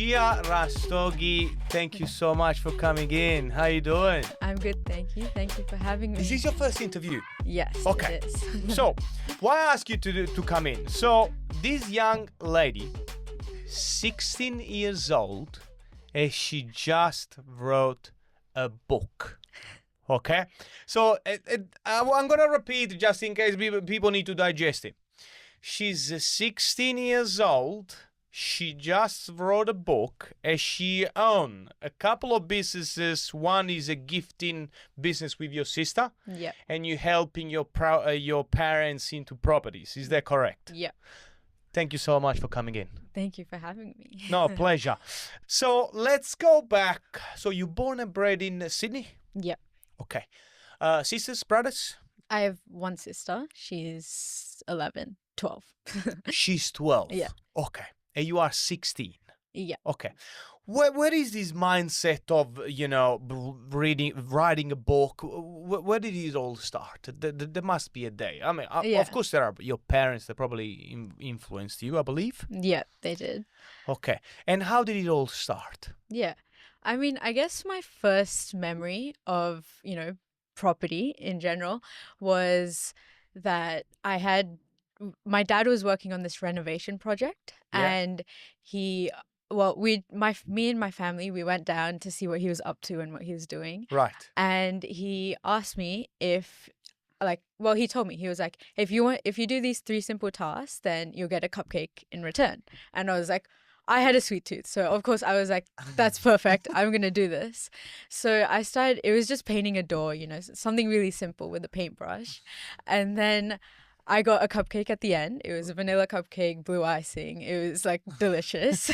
Gia Rastogi, thank you so much for coming in. How you doing? I'm good, thank you. Thank you for having me. Is this your first interview? Yes, Okay. it is. So, why I ask you to come in? So, this young lady, 16 years old, and she just wrote a book. Okay? So, I'm going to repeat just in case people need to digest it. She's 16 years old. She just wrote a book and she owns a couple of businesses. One is a gifting business with your sister. Yep. And you helping your parents into properties. Is that correct? Yep. Thank you so much for coming in. Thank you for having me. No, pleasure. So let's go back. So you're born and bred in Sydney? Yep. Okay. Sisters, brothers? I have one sister. She's 11, 12. She's 12. Yeah. Okay. And you are 16. Yeah. Okay. Where is this mindset of, writing a book? Where did it all start? There must be a day. I mean, Yeah. of course, there are your parents that probably influenced you, I believe. Yeah, they did. Okay. And how did it all start? Yeah. I mean, I guess my first memory of, property in general was that my dad was working on this renovation project, and me and my family, we went down to see what he was up to and what he was doing. Right. And he asked me he told me, he was like, if you do these 3 simple tasks, then you'll get a cupcake in return. And I was like, I had a sweet tooth. So of course I was like, that's perfect. I'm going to do this. So it was just painting a door, something really simple with a paintbrush. And then I got a cupcake at the end. It was a vanilla cupcake, blue icing. It was like delicious.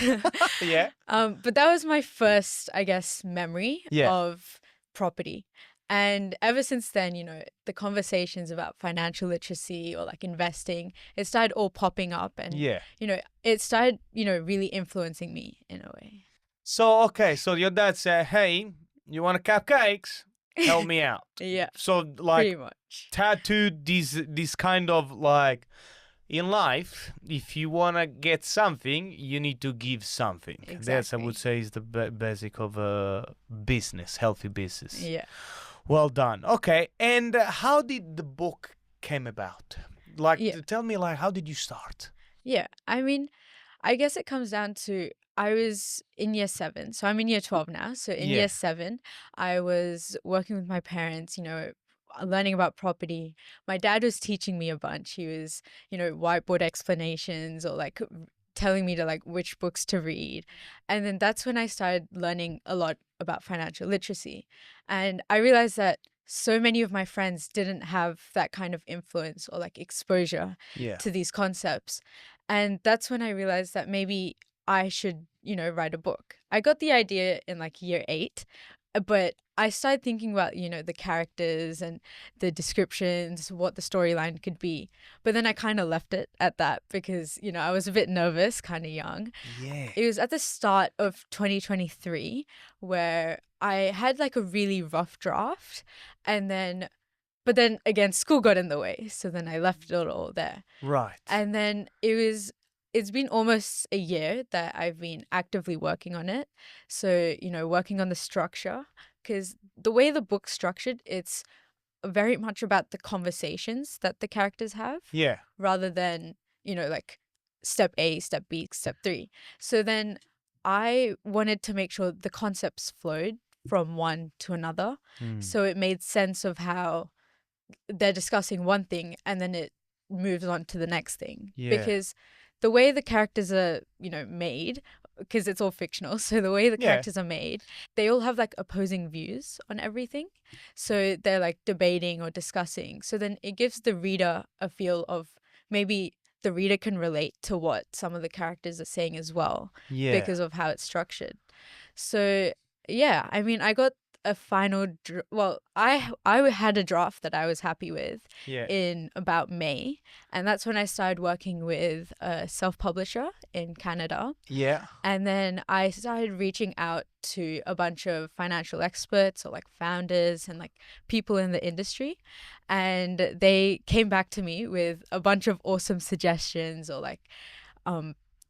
Yeah. But that was my first, I guess, memory of property. And ever since then, the conversations about financial literacy or like investing, it started all popping up, and it started, really influencing me in a way. So, okay. So your dad said, hey, you want cupcakes? Help me out. Yeah. So pretty much. Tattooed this kind of like, in life, if you want to get something, you need to give something. Exactly. That's, I would say, is the basic of a business, healthy business. Yeah. Well done. Okay. And how did the book came about? Tell me, how did you start? Yeah. I mean, I guess it comes down to, I was in year 7. So I'm in year 12 now. So in year 7, I was working with my parents, learning about property. My dad was teaching me a bunch. He was, whiteboard explanations or like telling me to which books to read. And then that's when I started learning a lot about financial literacy. And I realized that so many of my friends didn't have that kind of influence or exposure to these concepts. And that's when I realized that maybe I should, write a book. I got the idea in year 8, but I started thinking about, the characters and the descriptions, what the storyline could be. But then I kind of left it at that because, I was a bit nervous, kind of young. Yeah. It was at the start of 2023 where I had a really rough draft, but then again, school got in the way. So then I left it all there. Right. And then it's been almost a year that I've been actively working on it. So, working on the structure, because the way the book's structured, it's very much about the conversations that the characters have. Yeah. Rather than, step A, step B, step 3. So then I wanted to make sure the concepts flowed from one to another. So it made sense of how they're discussing one thing and then it moves on to the next thing. Yeah. Because the way the characters are, made, because it's all fictional, so the way the characters are made, they all have opposing views on everything. So they're debating or discussing. So then it gives the reader a feel of maybe the reader can relate to what some of the characters are saying as well because of how it's structured. So, yeah, I mean, I got a final I had a draft that I was happy with in about May, and that's when I started working with a self-publisher in Canada. And then I started reaching out to a bunch of financial experts or founders and people in the industry, and they came back to me with a bunch of awesome suggestions or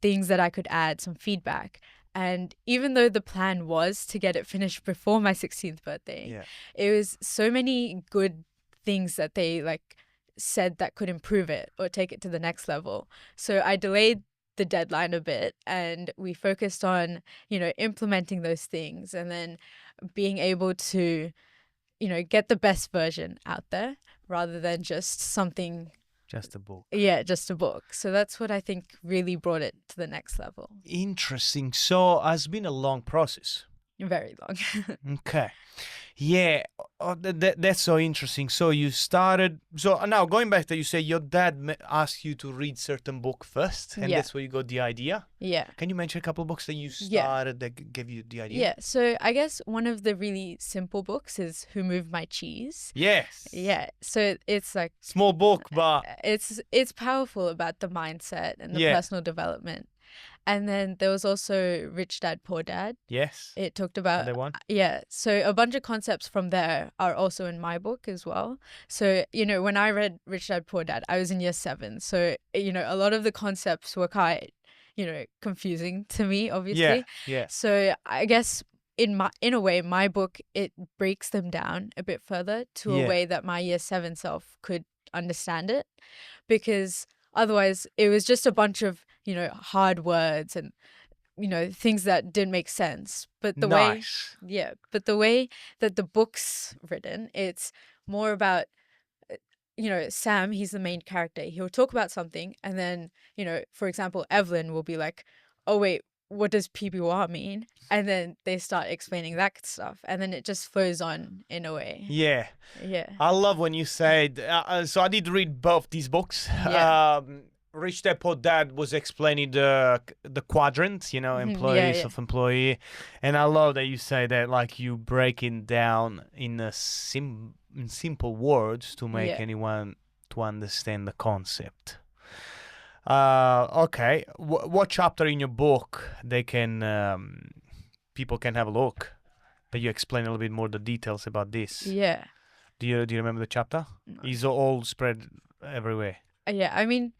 things that I could add, some feedback. And even though the plan was to get it finished before my 16th birthday, Yeah. it was so many good things that they like said that could improve it or take it to the next level. So I delayed the deadline a bit, and we focused on, implementing those things and then being able to, get the best version out there rather than just something. Just a book. Yeah, just a book. So that's what I think really brought it to the next level. Interesting. So it's been a long process. Very long. Okay. Yeah, that's so interesting. So you started. So now going back to you say your dad asked you to read certain book first, and Yeah. that's where you got the idea. Yeah. Can you mention a couple of books that you Yeah. started that gave you the idea? Yeah. So I guess one of the really simple books is Who Moved My Cheese? Yes. Yeah. So it's like Small book, but it's powerful about the mindset and the Yeah. personal development. And then there was also Rich Dad Poor Dad. yes. It talked about Another one. Yeah, so a bunch of concepts from there are also in my book as well. So, when I read Rich Dad Poor Dad, I was in year 7. So, a lot of the concepts were quite, confusing to me, obviously. Yeah. So, I guess in a way, my book, it breaks them down a bit further to a Yeah. way that my year 7 self could understand it, because otherwise it was just a bunch of, hard words and things that didn't make sense. But the way that the book's written, it's more about, Sam, he's the main character. He'll talk about something, and then, for example, Evelyn will be like, oh, wait, what does PBR mean? And then they start explaining that stuff, and then it just flows on in a way. Yeah. Yeah. I love when you said. So I did read both these books. Yeah. Rich Dad Poor Dad was explaining the quadrants, employee, Yeah. self-employee, and I love that you say that like you break it down in in simple words to make Yeah. anyone to understand the concept. Okay, what chapter in your book they can people can have a look? That you explain a little bit more the details about this. Yeah. Do you remember the chapter? It's all spread everywhere. Yeah, I mean,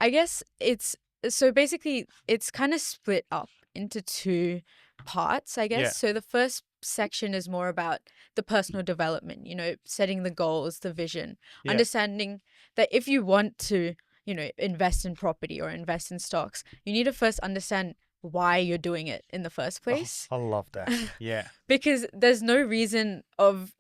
I guess it's so basically it's kind of split up into 2 parts, I guess. Yeah. So the first section is more about the personal development, setting the goals, the vision, Yeah. understanding that if you want to, invest in property or invest in stocks, you need to first understand why you're doing it in the first place. I love that. Yeah. Because there's no reason of,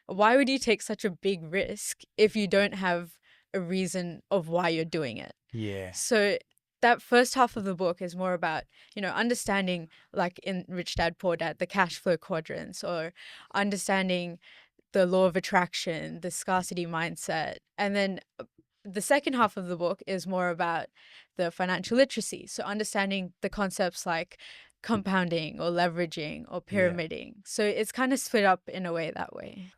why would you take such a big risk if you don't have a reason of why you're doing it? Yeah. So that first half of the book is more about, understanding, like in Rich Dad Poor Dad, the cash flow quadrants, or understanding the law of attraction, the scarcity mindset. And then the second half of the book is more about the financial literacy. So understanding the concepts like compounding or leveraging or pyramiding. So it's kind of split up in a way that way.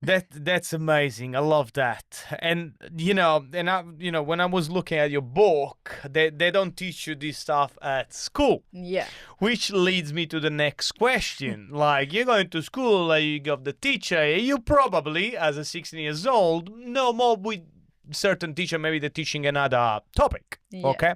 That's amazing. I love that. And when I was looking at your book, they don't teach you this stuff at school. Yeah. Which leads me to the next question. Like you're going to school, like you got the teacher, you probably, as a 16 years old, know more with certain teacher, maybe they're teaching another topic. Yeah. Okay.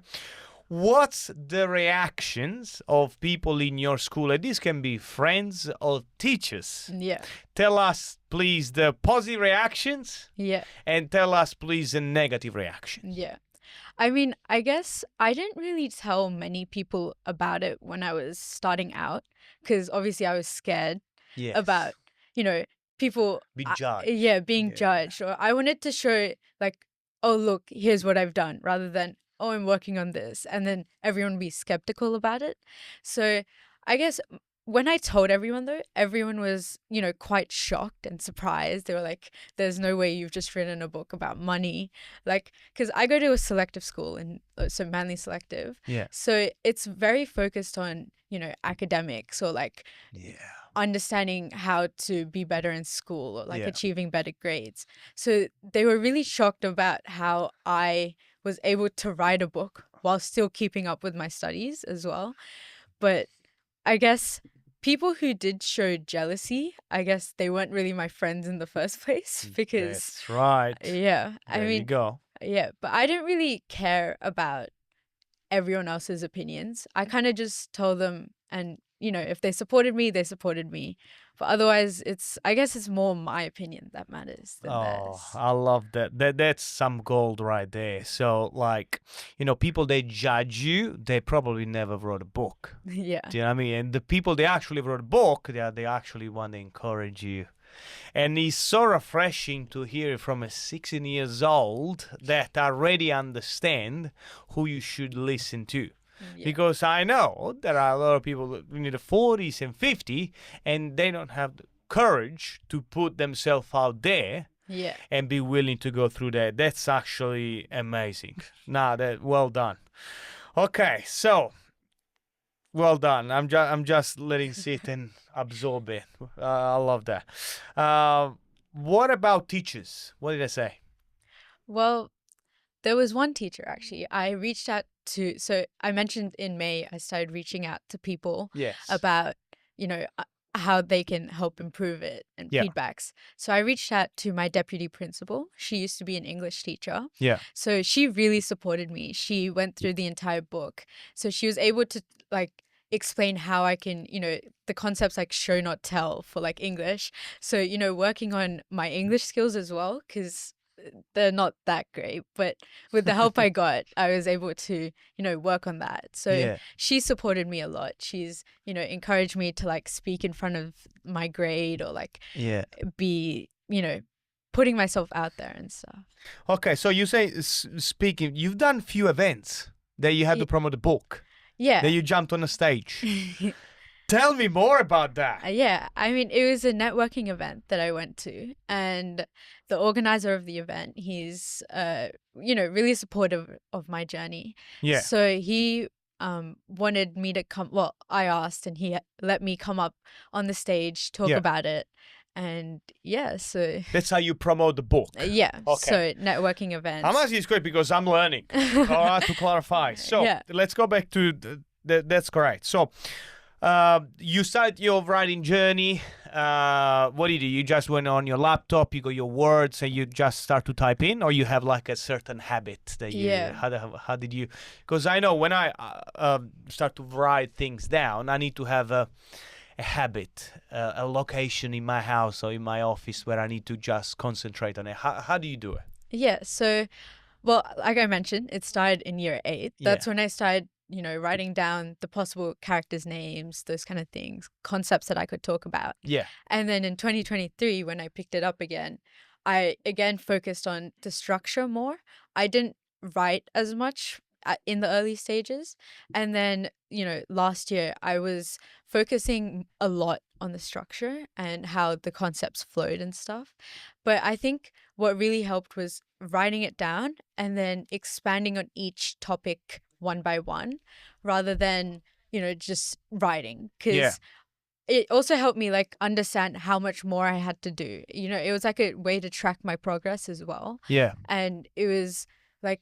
What's the reactions of people in your school? And this can be friends or teachers. Yeah. Tell us, please, the positive reactions. Yeah. And tell us, please, the negative reactions. Yeah. I mean, I guess I didn't really tell many people about it when I was starting out, because obviously I was scared about, people Be judged. being judged. Or I wanted to show like, oh, look, here's what I've done, rather than, oh, I'm working on this, and then everyone would be skeptical about it. So I guess when I told everyone, though, everyone was, quite shocked and surprised. They were like, there's no way you've just written a book about money. Like, because I go to a selective school, and so Manly Selective. Yeah. So it's very focused on, academics, or like understanding how to be better in school, or like achieving better grades. So they were really shocked about how I was able to write a book while still keeping up with my studies as well. But I guess people who did show jealousy, I guess they weren't really my friends in the first place, because That's right. yeah, There you go. Yeah, but I didn't really care about everyone else's opinions. I kind of just told them And, if they supported me, they supported me. But otherwise, I guess it's more my opinion that matters than Oh, theirs. I love that. That's some gold right there. So, like, people they judge you, they probably never wrote a book. Yeah. Do you know what I mean? And the people they actually wrote a book, they actually want to encourage you. And it's so refreshing to hear from a 16 years old that already understand who you should listen to. Yeah. Because I know there are a lot of people in the 40s and 50 and they don't have the courage to put themselves out there Yeah. and be willing to go through that. That's actually amazing. Well done. Okay, so well done. I'm just letting sit and absorb it. I love that. What about teachers? What did I say? Well, there was one teacher actually. I reached out to, so I mentioned in May, I started reaching out to people Yes. about, how they can help improve it and Yeah. feedbacks. So I reached out to my deputy principal. She used to be an English teacher. Yeah. So she really supported me. She went through the entire book. So she was able to explain how I can, the concepts like show not tell for like English. So, working on my English skills as well, because they're not that great, but with the help I got, I was able to, work on that. So Yeah. she supported me a lot. She's, encouraged me to like speak in front of my grade or like Yeah. be, putting myself out there and stuff. Okay, so you say speaking, you've done few events that you had to promote the book. Yeah. That you jumped on a stage. Tell me more about that. Yeah, I mean, it was a networking event that I went to, and the organizer of the event, he's, really supportive of my journey. Yeah. So he wanted me to come. Well, I asked, and he let me come up on the stage, talk Yeah. about it, and yeah, so That's how you promote the book. yeah, Okay. so networking events. I'm asking this question because I'm learning. All right, to clarify. So Yeah. let's go back to that's correct. So you started your writing journey. What did you do? You just went on your laptop, you got your words, and you just start to type in, or you have like a certain habit that you? Yeah. How did you? Because I know when I start to write things down, I need to have a habit, a location in my house or in my office where I need to just concentrate on it. How do you do it? Yeah, so, well, like I mentioned, it started in year 8. That's when I started, writing down the possible characters' names, those kind of things, concepts that I could talk about. Yeah. And then in 2023, when I picked it up again, I again focused on the structure more. I didn't write as much in the early stages. And then, last year, I was focusing a lot on the structure and how the concepts flowed and stuff. But I think what really helped was writing it down and then expanding on each topic one by one rather than, just writing. Because it also helped me like understand how much more I had to do. It was like a way to track my progress as well. Yeah. And it was like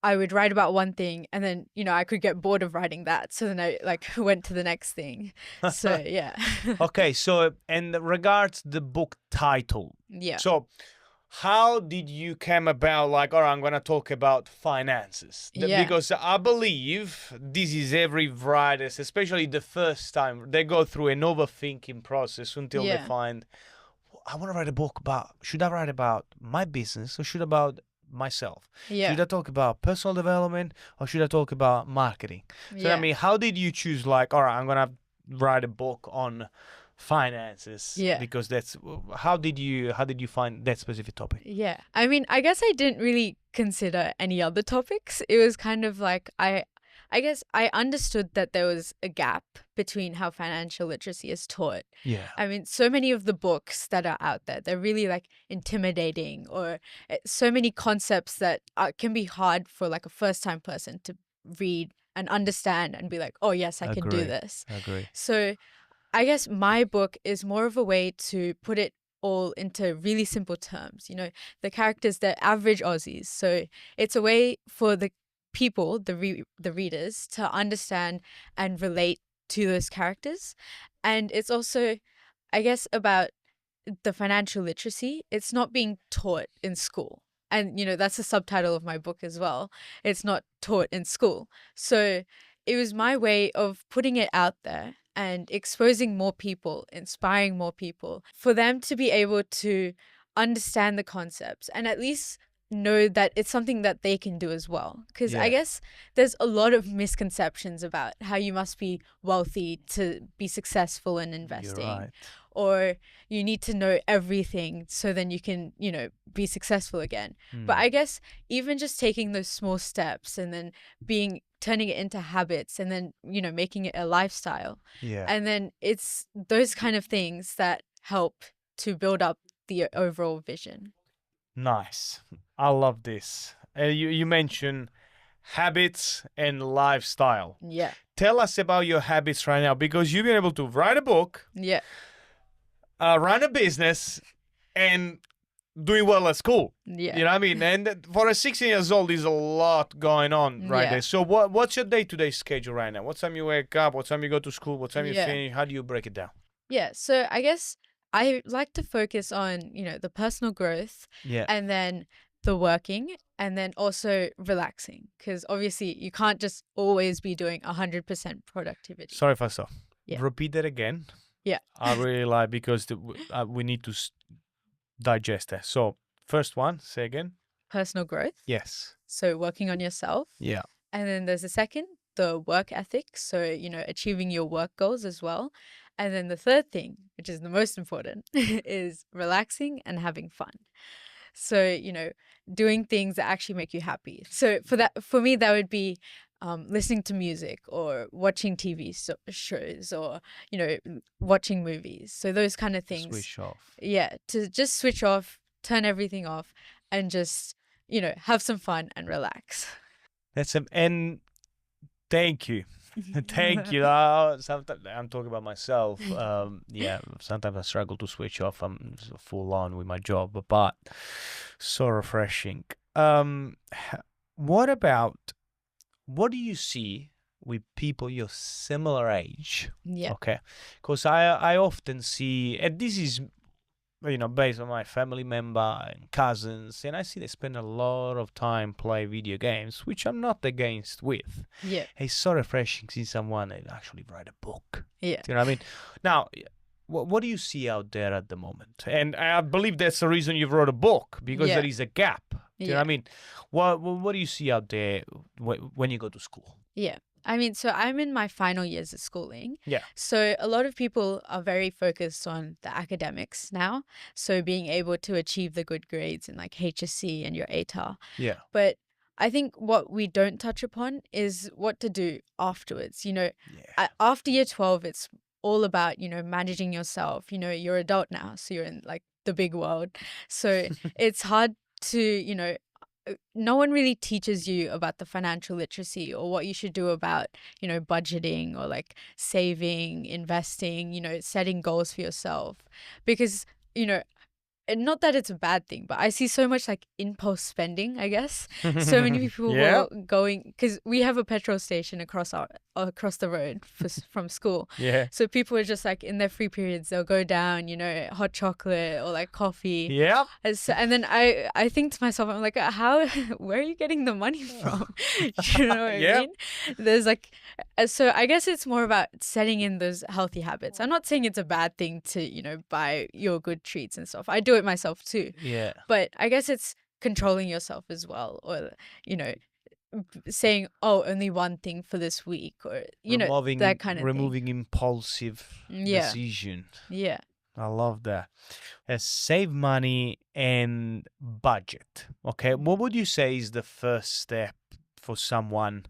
I would write about one thing and then, I could get bored of writing that. So then I like went to the next thing. So yeah. Okay, so in regards the book title. Yeah. So how did you come about like, all right, I'm going to talk about finances? Yeah. Because I believe this is every writer, especially the first time, they go through an overthinking process until they find, I want to write a book about, should I write about my business or should I about myself? Yeah. Should I talk about personal development or should I talk about marketing? So I mean, how did you choose like, all right, I'm going to write a book on finances? Because that's how did you find that specific topic? Yeah. I mean, I guess I didn't really consider any other topics. It was kind of like I guess I understood that there was a gap between how financial literacy is taught. Yeah. I mean, so many of the books that are out there, they're really like intimidating or so many concepts that can be hard for like a first-time person to read and understand and be like, oh, yes, I can do this. Agree. So I guess my book is more of a way to put it all into really simple terms. The characters, they're average Aussies. So it's a way for the people, the readers, to understand and relate to those characters. And it's also, I guess, about the financial literacy. It's not being taught in school. And, that's the subtitle of my book as well. It's not taught in school. So it was my way of putting it out there and exposing more people, inspiring more people, for them to be able to understand the concepts and at least know that it's something that they can do as well. Because I Yeah. guess there's a lot of misconceptions about how you must be wealthy to be successful in You're investing, right. or you need to know everything so then you can, be successful again. But Hmm. I guess even just taking those small steps and then turning it into habits and then, making it a lifestyle. Yeah. And then it's those kind of things that help to build up the overall vision. Nice. I love this. You mentioned habits and lifestyle. Yeah. Tell us about your habits right now, because you've been able to write a book, Yeah. run a business, and doing well at school. Yeah. You know what I mean? And for a 16 years old, there's a lot going on right Yeah. there. So what's your day-to-day schedule right now? What time you wake up? What time you go to school? What time you Yeah. finish? How do you break it down? Yeah. So I guess I like to focus on, the personal growth Yeah. and then the working and then also relaxing, because obviously you can't just always be doing 100% productivity. Sorry if I stop. Yeah. Repeat that again. Yeah. I really like, because we need to digest that. So first one, say again. Personal growth. Yes. So working on yourself. Yeah. And then there's a second, the work ethic. So, achieving your work goals as well. And then the third thing, which is the most important, is relaxing and having fun. So, doing things that actually make you happy. So for me, that would be listening to music or watching TV shows or, watching movies. So those kind of things. Switch off. Yeah, to just switch off, turn everything off and just, have some fun and relax. And thank you. Thank you. Sometimes I'm talking about myself. Yeah, sometimes I struggle to switch off. I'm full on with my job, but so refreshing. What do you see with people your similar age? Yeah. Okay, because I often see, and this is, based on my family member and cousins, and I see they spend a lot of time play video games, which I'm not against with. Yeah. It's so refreshing seeing someone that actually write a book. Yeah. Do you know what I mean? Now, what do you see out there at the moment? And I believe that's the reason you wrote a book, because Yeah. there is a gap. Do you know what I Yeah. mean? What do you see out there when you go to school? Yeah. I mean, so I'm in my final years of schooling. Yeah. So a lot of people are very focused on the academics now. So being able to achieve the good grades in like HSC and your ATAR. Yeah. But I think what we don't touch upon is what to do afterwards. Yeah. After year 12, it's all about, managing yourself. You're adult now, so you're in like the big world. So it's hard to, no one really teaches you about the financial literacy or what you should do about, budgeting or like saving, investing, setting goals for yourself. Because, and not that it's a bad thing, but I see so much like impulse spending, I guess. So many people Yeah. were going, because we have a petrol station across the road from school. Yeah. So people are just like in their free periods, they'll go down, hot chocolate or like coffee. Yeah. And then I think to myself, I'm like, where are you getting the money from? You know what Yeah. I mean? There's like, so I guess it's more about setting in those healthy habits. I'm not saying it's a bad thing to, buy your good treats and stuff. I do it myself too. Yeah. But I guess it's controlling yourself as well, or, saying, oh, only one thing for this week, or, that kind of removing impulsive Yeah. decision. thing. Yeah. I love that. Save money and budget. Okay, what would you say is the first step for someone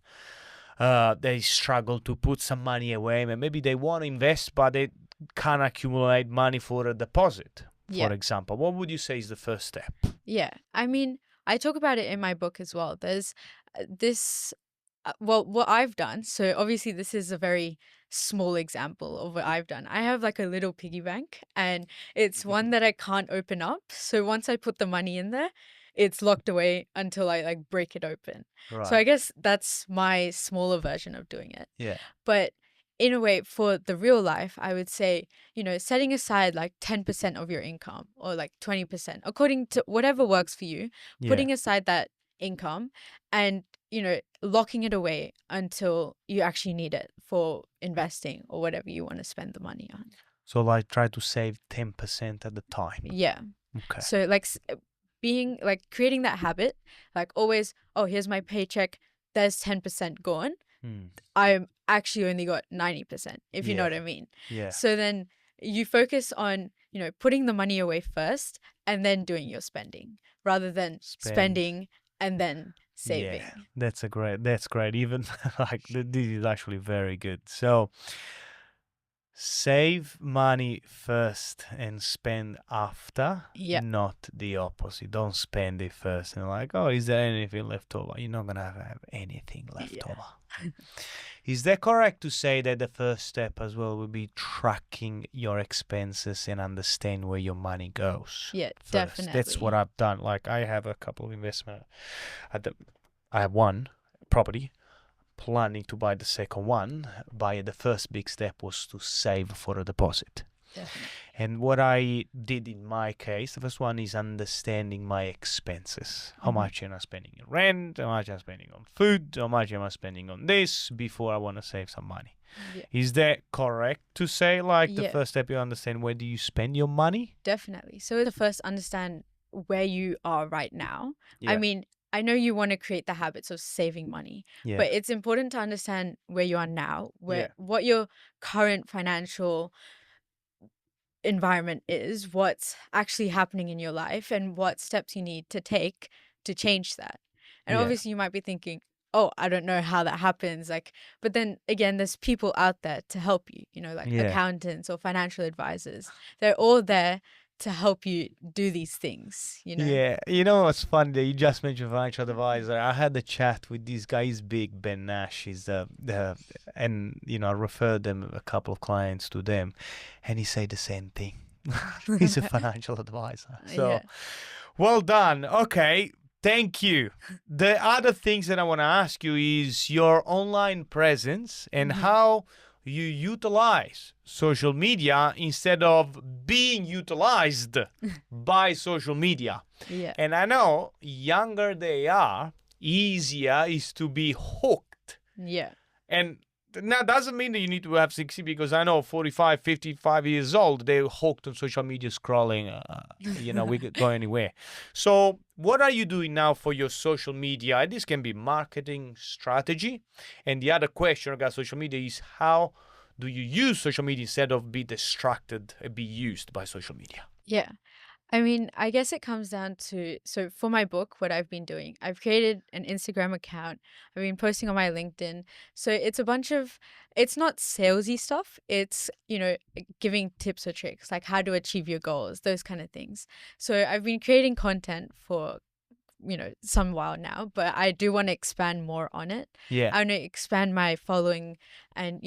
they struggle to put some money away? Maybe they want to invest, but they can't accumulate money for a deposit, Yeah. for example. What would you say is the first step? Yeah. I mean, I talk about it in my book as well. There's this, what I've done. So obviously, this is a very small example of what I've done. I have like a little piggy bank, and it's one that I can't open up. So once I put the money in there, it's locked away until I like break it open. Right. So I guess that's my smaller version of doing it. Yeah. But in a way, for the real life, I would say, setting aside like 10% of your income or like 20%, according to whatever works for you, Yeah. putting aside that income and locking it away until you actually need it for investing or whatever you want to spend the money on. So like try to save 10% at the time. Yeah. Okay. So like being like creating that habit, like always, oh, here's my paycheck, there's 10% gone. I actually only got 90%, if you know what I mean. Yeah. So then you focus on, putting the money away first and then doing your spending rather than spending and then saving. Yeah, that's great. Even like this is actually very good. So save money first and spend after, not the opposite. Don't spend it first and like, oh, is there anything left over? You're not gonna have anything left over. Is that correct to say that the first step as well would be tracking your expenses and understand where your money goes? Yeah, first? definitely. That's what I've done. Like I have a couple of investments. I have one property, planning to buy the second one. The first big step was to save for a deposit. Definitely. And what I did in my case, the first one is understanding my expenses. How much am I spending on rent? How much am I spending on food? How much am I spending on this before I want to save some money? Yeah. Is that correct to say, like, the first step you understand where do you spend your money? Definitely. So the first understand where you are right now. I mean, I know you want to create the habits of saving money, but it's important to understand where you are now, what your current financial environment is, what's actually happening in your life, and what steps you need to take to change that. And obviously you might be thinking, oh, I don't know how that happens. But then again, there's people out there to help you, accountants or financial advisors. They're all there to help you do these things, Yeah, you know what's funny that you just mentioned financial advisor. I had a chat with this guy. He's big, Ben Nash. He's and I referred them a couple of clients to them, and he said the same thing. He's a financial advisor. So, well done. Okay, thank you. The other things that I want to ask you is your online presence and how you utilize social media instead of being utilized by social media. And I know younger they are, easier is to be hooked. And now doesn't mean that you need to have 60, because I know 45, 55 years old, they're hooked on social media scrolling. We could go anywhere. So what are you doing now for your social media? This can be marketing strategy. And the other question regarding social media is how do you use social media instead of be distracted and be used by social media? Yeah. I mean, I guess it comes down to, so for my book, what I've been doing, I've created an Instagram account. I've been posting on my LinkedIn. So it's it's not salesy stuff. It's, giving tips or tricks, like how to achieve your goals, those kind of things. So I've been creating content for, some while now, but I do want to expand more on it. I want to expand my following and,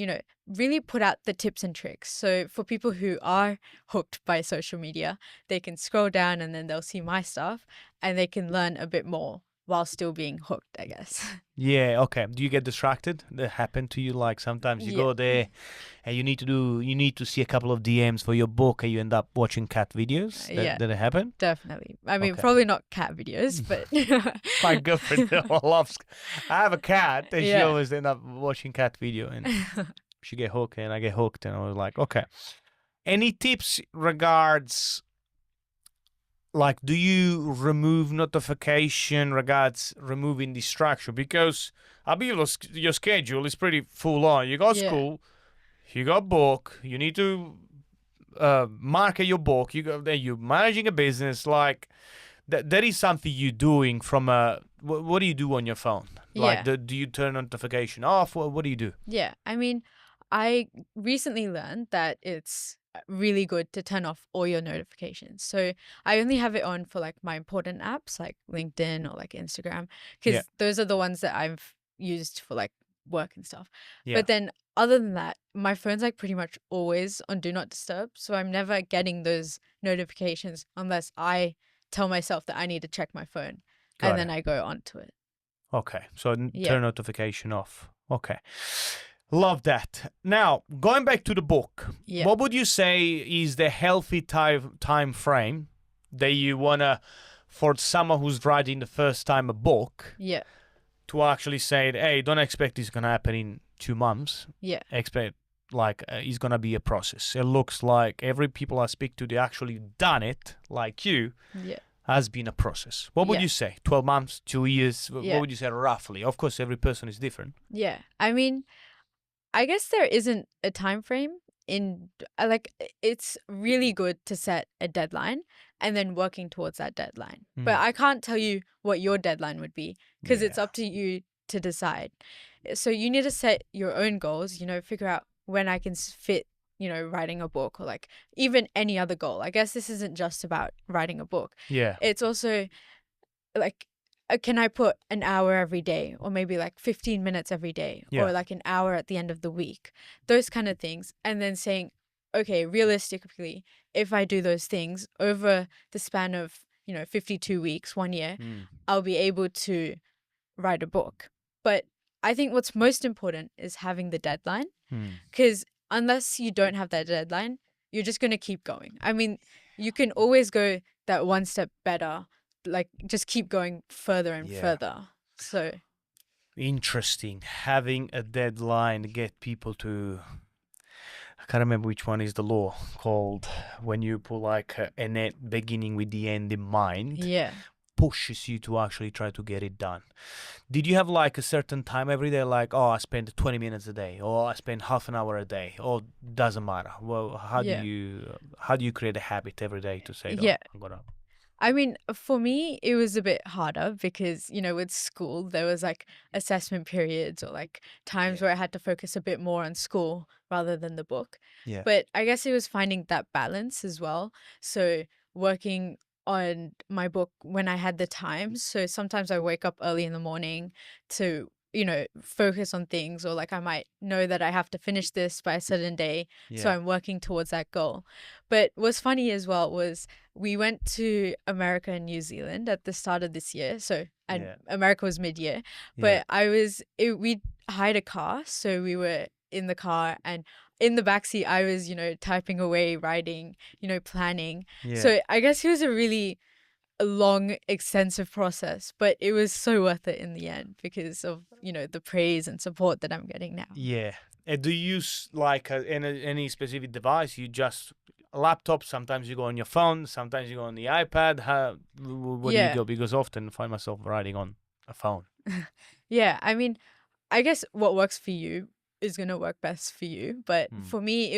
really put out the tips and tricks. So for people who are hooked by social media, they can scroll down and then they'll see my stuff and they can learn a bit more while still being hooked, I guess. Yeah, okay. Do you get distracted? That happen to you? Like sometimes you go there and you need to see a couple of DMs for your book and you end up watching cat videos? Did it happen? Definitely. I mean, probably not cat videos, but my girlfriend loves. I have a cat and she always end up watching cat video and she get hooked and I get hooked and I was like, okay. Any tips regards, like, do you remove notification regards removing distraction? Because I believe your schedule is pretty full on. You got school, you got book, you need to market your book, you're managing a business. Like, that is something you're doing from a, what do you do on your phone? Like, do you turn notification off? What do you do? Yeah, I mean, I recently learned that it's really good to turn off all your notifications. So I only have it on for like my important apps like LinkedIn or like Instagram, because those are the ones that I've used for like work and stuff. But then other than that, my phone's like pretty much always on do not disturb. So I'm never getting those notifications unless I tell myself that I need to check my phone and then I go onto it. Okay. So turn notification off. Okay. Love that. Now, going back to the book, what would you say is the healthy time frame that you want to, for someone who's writing the first time a book, to actually say, hey, don't expect it's gonna happen in 2 months. Yeah. Expect like it's gonna be a process. It looks like every people I speak to, they actually done it, like you, Yeah. has been a process. What would Yeah. you say? 12 months, 2 years? Yeah. What would you say roughly? Of course, every person is different. Yeah. I mean, I guess there isn't a time frame it's really good to set a deadline and then working towards that deadline. But I can't tell you what your deadline would be because it's Yeah. up to you to decide. So you need to set your own goals, figure out when I can fit, writing a book or like even any other goal. I guess this isn't just about writing a book. Yeah. It's also like can I put an hour every day or maybe like 15 minutes every day Yeah. or like an hour at the end of the week, those kind of things. And then saying, okay, realistically, if I do those things over the span of, 52 weeks, 1 year, I'll be able to write a book. But I think what's most important is having the deadline because unless you don't have that deadline, you're just going to keep going. I mean, you can always go that one step better, like just keep going further and further. So interesting. Having a deadline, get people to, I can't remember which one is the law called, when you put like an end beginning with the end in mind. Yeah. Pushes you to actually try to get it done. Did you have like a certain time every day, like, oh, I spend 20 minutes a day, or I spend half an hour a day, or doesn't matter? Well, how do you create a habit every day to say, Yeah. I'm gonna... I mean, for me, it was a bit harder because, with school, there was like assessment periods or like times where I had to focus a bit more on school rather than the book. Yeah. But I guess it was finding that balance as well. So working on my book when I had the time. So sometimes I wake up early in the morning to, focus on things, or like I might know that I have to finish this by a certain day. So I'm working towards that goal. But what's funny as well was we went to America and New Zealand at the start of this year. So, and America was mid-year, but we hired a car. So we were in the car, and in the backseat, I was, typing away, writing, planning. So I guess it was a really long, extensive process, but it was so worth it in the end because of, the praise and support that I'm getting now. Yeah. Do you use like any specific device? You just a laptop? Sometimes you go on your phone. Sometimes you go on the iPad. Where do you go? Because often I find myself writing on a phone. Yeah. I mean, I guess what works for you is going to work best for you. But for me,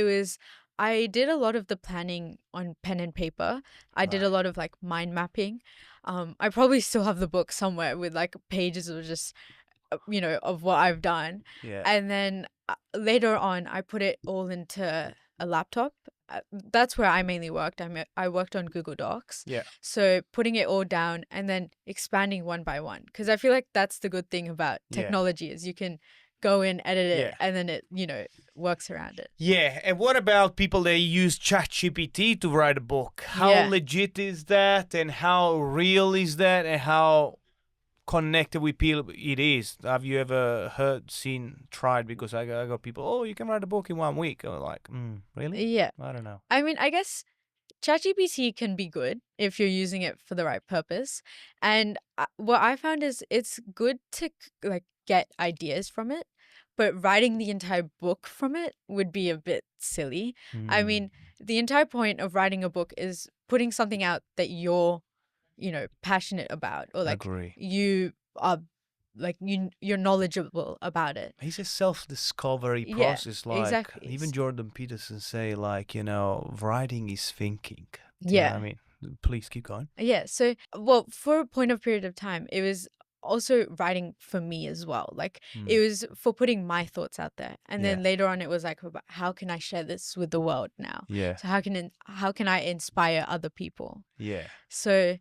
I did a lot of the planning on pen and paper. I did a lot of like mind mapping. I probably still have the book somewhere with like pages of just, of what I've done. Yeah. And then later on, I put it all into a laptop. That's where I mainly worked. I worked on Google Docs. Yeah. So putting it all down and then expanding one by one. Because I feel like that's the good thing about technology is you can go in, edit it, and then it, works around it. Yeah. And what about people that use ChatGPT to write a book? How legit is that, and how real is that, and how connected with people it is? Have you ever tried? Because I got people, oh, you can write a book in 1 week. I'm like, really? Yeah. I don't know. I mean, I guess ChatGPT can be good if you're using it for the right purpose. And what I found is it's good to like get ideas from it, but writing the entire book from it would be a bit silly. I mean, the entire point of writing a book is putting something out that you're, passionate about, or like you are like you're knowledgeable about it. It's a self-discovery process. Like exactly. Even Jordan Peterson say, like, writing is thinking. Yeah. I mean, please keep going. Yeah. So, well, for a period of time, it was also writing for me as well. Like it was for putting my thoughts out there, and then later on, it was like, how can I share this with the world now? Yeah. So how can I inspire other people? Yeah. So.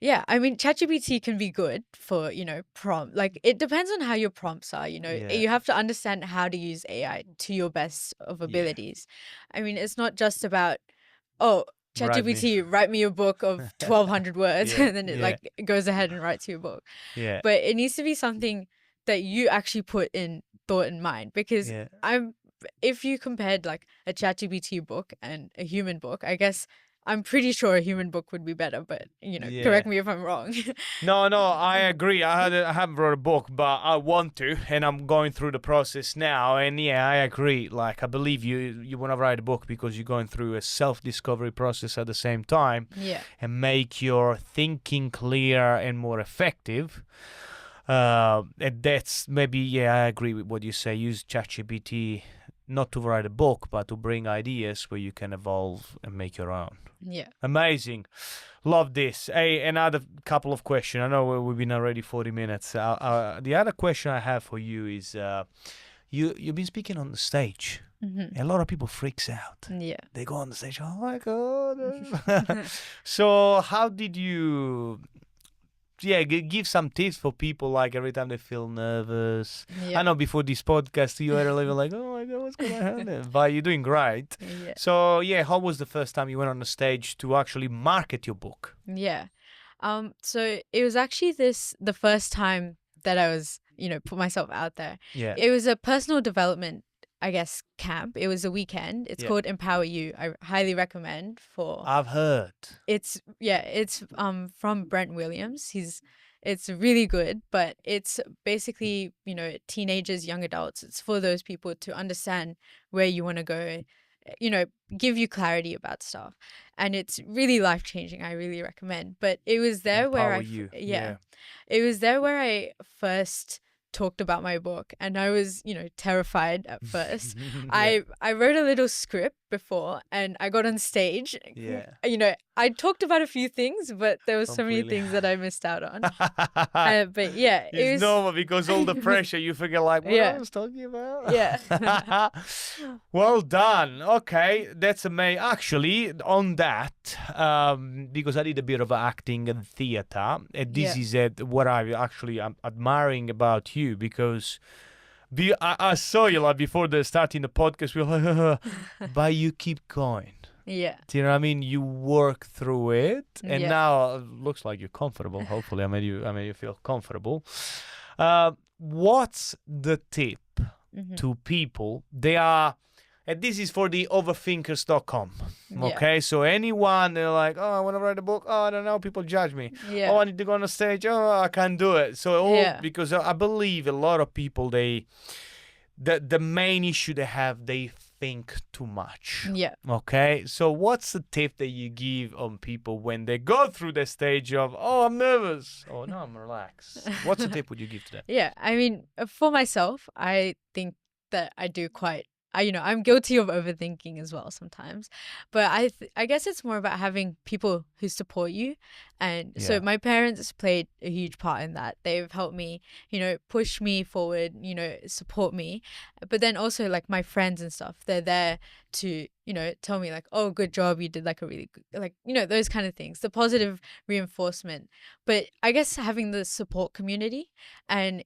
Yeah, I mean, ChatGPT can be good for, prompt. Like, it depends on how your prompts are, You have to understand how to use AI to your best of abilities. I mean, it's not just about, oh, ChatGPT, write me a book of 1,200 words, and then it, like, goes ahead and writes you a book. Yeah. But it needs to be something that you actually put in thought in mind. Because if you compared, like, a ChatGPT book and a human book, I guess I'm pretty sure a human book would be better, but Yeah. correct me if I'm wrong. No, I agree. I haven't wrote a book, but I want to, and I'm going through the process now. And yeah, I agree. Like, I believe you want to write a book because you're going through a self-discovery process at the same time, Yeah. and make your thinking clear and more effective. And that's maybe, yeah, I agree with what you say. Use ChatGPT not to write a book, but to bring ideas where you can evolve and make your own. Yeah. Amazing. Love this. Hey, another couple of questions. I know we've been already 40 minutes. The other question I have for you is, you've been speaking on the stage. Mm-hmm. A lot of people freaks out. Yeah. They go on the stage, oh my God. So how did you, give some tips for people, like every time they feel nervous? Yeah. I know before this podcast, you were a little like, oh my God, what's going to happen? But you're doing great. Yeah. So, how was the first time you went on the stage to actually market your book? Yeah. So it was actually the first time that I was, put myself out there. Yeah. It was a personal development, I guess, camp. It was a weekend. It's Yeah. called Empower You. I highly recommend for. I've heard. It's from Brent Williams. It's really good, but it's basically, teenagers, young adults. It's for those people to understand where you want to go, give you clarity about stuff. And it's really life-changing. I really recommend. But it was there where Empower You. it was there where I first talked about my book, and I was, terrified at first. Yeah. I wrote a little script before, and I got on stage. Yeah. I talked about a few things, but there was so many Completely. things that I missed out on. But yeah, it It's was normal because all the pressure, you forget like what I was talking about. Yeah. Well done. Okay, that's amazing. Actually, on that, because I did a bit of acting and theater, and this is what I'm admiring about you, because I saw you like before starting the podcast. We were like, but you keep going. Yeah. Do you know what I mean? You work through it, and Yeah. now it looks like you're comfortable. Hopefully, I made you feel comfortable. What's the tip Mhm. to people? They are, and this is for the overthinkers.com. Yeah. Okay, so anyone, they're like, oh, I want to write a book. Oh, I don't know, people judge me. Yeah. Oh, I need to go on the stage. Oh, I can't do it. So Yeah. because I believe a lot of people, the main issue they have, they think too much. Yeah. Okay, so what's the tip that you give on people when they go through the stage of, oh, I'm nervous, oh no, I'm relaxed? What's the tip would you give to them? Yeah. I mean, for myself, I think that I do quite. I'm guilty of overthinking as well sometimes, but I guess it's more about having people who support you, and so Yeah. my parents played a huge part in that. They've helped me, push me forward, support me, but then also like my friends and stuff, they're there to tell me like, oh, good job, you did like a really good, like those kind of things, the positive reinforcement. But I guess having the support community and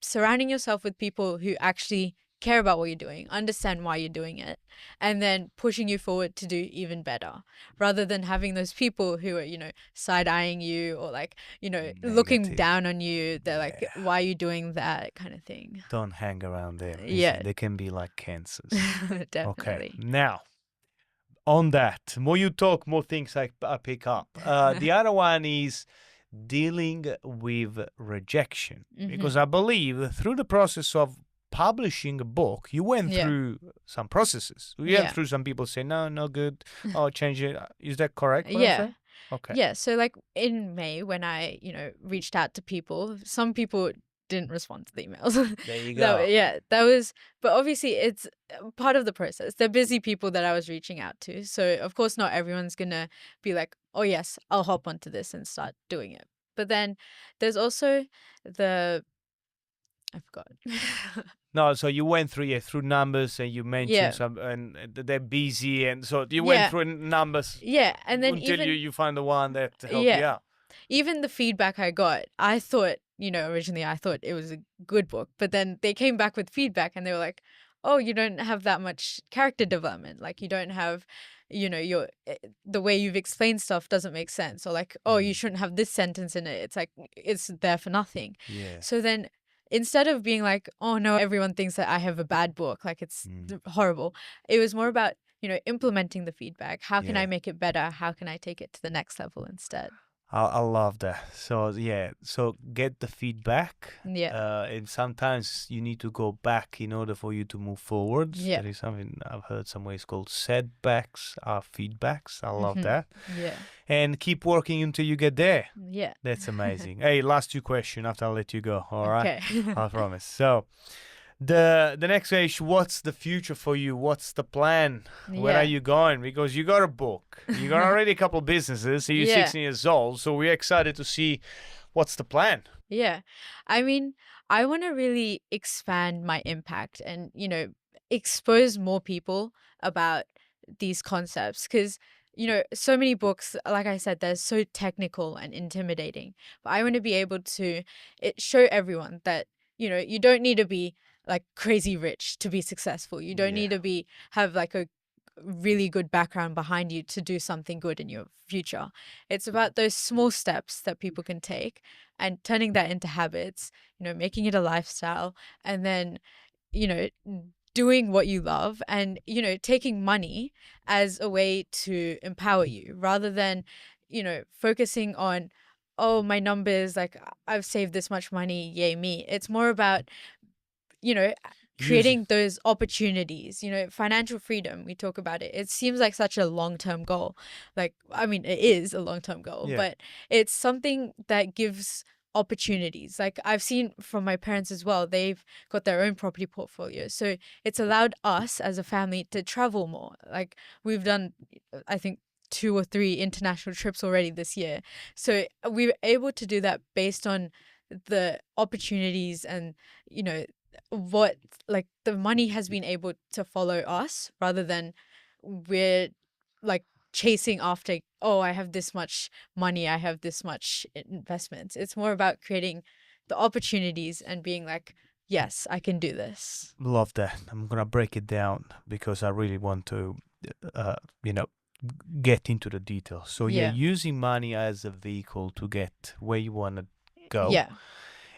surrounding yourself with people who actually care about what you're doing, understand why you're doing it, and then pushing you forward to do even better, rather than having those people who are, side-eyeing you or like, looking Negative. down on you. They're like, Yeah. why are you doing that kind of thing? Don't hang around there. Yeah. They can be like cancers. Definitely. Okay, now on that, more you talk, more things I pick up. The other one is dealing with rejection, Mhm. because I believe through the process of publishing a book, you went Yeah. through some processes. You Yeah. went through some people say, no good. Oh, change it. Is that correct? what I'm Yeah. saying? Okay. Yeah, so like in May when I, reached out to people, some people didn't respond to the emails. There you That, go. that was, but obviously it's part of the process. They're busy people that I was reaching out to. So of course not everyone's gonna be like, oh yes, I'll hop onto this and start doing it. But then there's also I forgot. No, so you went through numbers, and you mentioned Yeah. some, and they're busy, and so you Yeah. went through numbers Yeah, and then until even you find the one that helped you Yeah. out. even the feedback I got, I thought, originally I thought it was a good book, but then they came back with feedback and they were like, oh, you don't have that much character development. Like you don't have, your the way you've explained stuff doesn't make sense. Or like, oh, you shouldn't have this sentence in it. It's like, it's there for nothing. Yeah. So then instead of being like, oh no, everyone thinks that I have a bad book, like it's horrible, it was more about implementing the feedback. How can I Yeah. make it better? How can I take it to the next level instead? I love that. So yeah, so get the feedback, Yeah. and sometimes you need to go back in order for you to move forwards. Yeah. There is something I've heard some ways called setbacks are feedbacks. I love Hmm. that. Yeah. And keep working until you get there. Yeah. That's amazing. Hey, last two questions after I let you go. All right, Okay. I promise. So the next age, what's the future for you? What's the plan? Where are Yeah. you going? Because you got a book, you got already a couple of businesses, so you're Yeah. 16 years old, so we're excited to see what's the plan. Yeah. I mean, I want to really expand my impact and, expose more people about these concepts because, so many books, like I said, they're so technical and intimidating. But I want to be able to show everyone that, you don't need to be like crazy rich to be successful. You don't Yeah. need to have like a really good background behind you to do something good in your future. It's about those small steps that people can take and turning that into habits, making it a lifestyle, and then, you know, doing what you love and, taking money as a way to empower you rather than, focusing on, oh, my numbers, like I've saved this much money, yay me. It's more about, you know, Using. creating those opportunities, financial freedom. We talk about it. It seems like such a long-term goal. Like, I mean, it is a long-term goal, Yeah. but it's something that gives opportunities. Like I've seen from my parents as well, they've got their own property portfolio. So it's allowed us as a family to travel more. Like we've done, I think, 2 or 3 international trips already this year. So we were able to do that based on the opportunities and, what like the money has been able to follow us rather than we're like chasing after, oh, I have this much money, I have this much investments. It's more about creating the opportunities and being like, yes, I can do this. Love that. I'm gonna break it down because I really want to, uh, you know, get into the details. So yeah, Yeah. using money as a vehicle to get where you want to go, Yeah.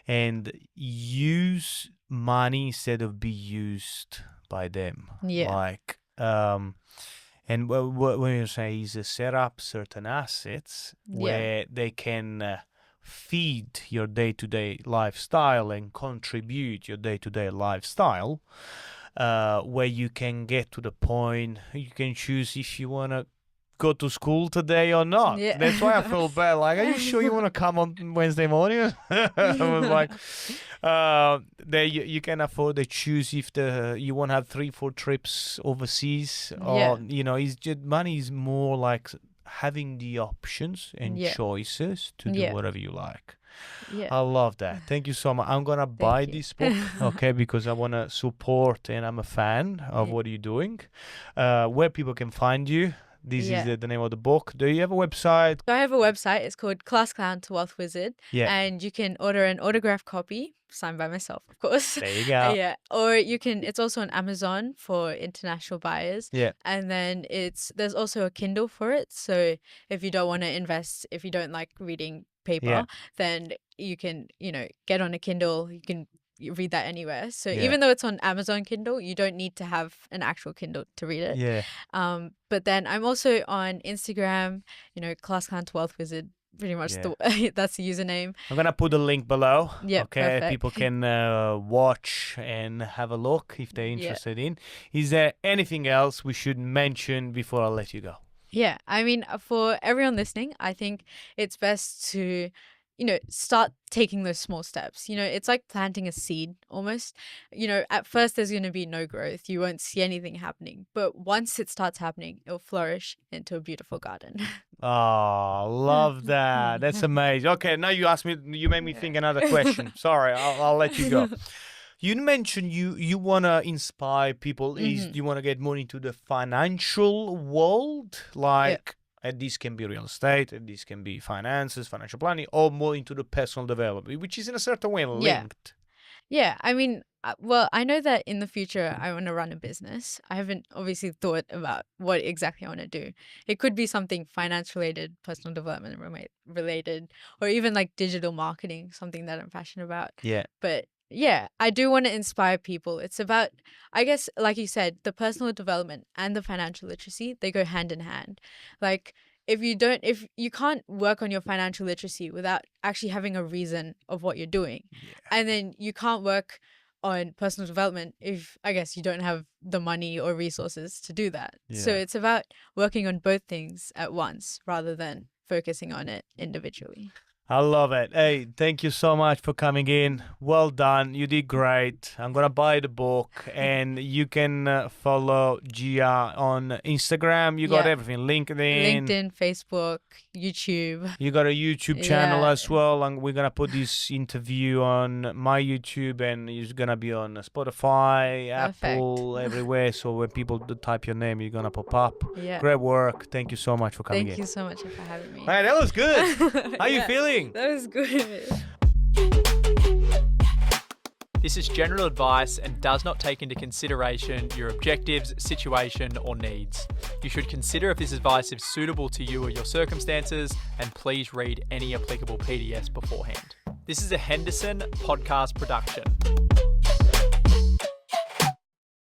and use money instead of be used by them. Yeah. Like, and what you say is set up certain assets Yeah. where they can feed your day-to-day lifestyle and contribute your day-to-day lifestyle, where you can get to the point you can choose if you want to go to school today or not. Yeah. That's why I felt bad. Like, are you sure you want to come on Wednesday morning? I was like, you can afford to choose if you want to have 3-4 trips overseas, Yeah. or it's just money is more like having the options and Yeah. choices to do Yeah. whatever you like. Yeah. I love that. Thank you so much. I'm gonna buy you. this book, okay, because I wanna support and I'm a fan of Yeah. what you're doing. Where people can find you. This is Yeah. the name of the book. Do you have a website? So I have a website. It's called Class Clown to Wealth Wizard. Yeah. And you can order an autographed copy, signed by myself, of course. There you go. Yeah. Or it's also on Amazon for international buyers. Yeah. And then there's also a Kindle for it. So if you don't want to invest, if you don't like reading paper, Yeah. then you can, get on a Kindle. You can read that anywhere. So Yeah. even though it's on Amazon Kindle, you don't need to have an actual Kindle to read it. Yeah. But then I'm also on Instagram, Class Clown to Wealth Wizard, pretty much that's the username. I'm gonna put the link below. Yeah, Okay, perfect. people can watch and have a look if they're interested in. Is there anything else we should mention before I let you go? Yeah, I mean, for everyone listening, I think it's best to, start taking those small steps. It's like planting a seed almost. At first there's going to be no growth. You won't see anything happening. But once it starts happening, it'll flourish into a beautiful garden. Oh, love that. That's amazing. Okay, now you made me think another question. Sorry, I'll let you go. You mentioned you want to inspire people. Mhm. You want to get more into the financial world, like, and this can be real estate, and this can be finances, financial planning, or more into the personal development, which is in a certain way linked. Yeah, I mean, well, I know that in the future I want to run a business. I haven't obviously thought about what exactly I want to do. It could be something finance related, personal development related, or even like digital marketing, something that I'm passionate about. Yeah. But yeah, I do want to inspire people. It's about, I guess, like you said, the personal development and the financial literacy, they go hand in hand. Like, if you can't work on your financial literacy without actually having a reason of what you're doing. Yeah. And then you can't work on personal development if, I guess, you don't have the money or resources to do that. So Yeah. it's about working on both things at once rather than focusing on it individually. I love it. Hey, thank you so much for coming in. Well done. You did great. I'm going to buy the book, and you can follow Gia on Instagram. You got Yeah. everything. LinkedIn, Facebook, YouTube. You got a YouTube channel Yeah. as well, and we're going to put this interview on my YouTube, and it's going to be on Spotify, Perfect. Apple, everywhere. So when people type your name, you're going to pop up. Yeah. Great work. Thank you so much for coming in. Thank you so much for having me. Hey, that was good. How you Yeah, feeling? That was good. This is general advice and does not take into consideration your objectives, situation, or needs. You should consider if this advice is suitable to you or your circumstances, and please read any applicable PDFs beforehand. This is a Henderson podcast production.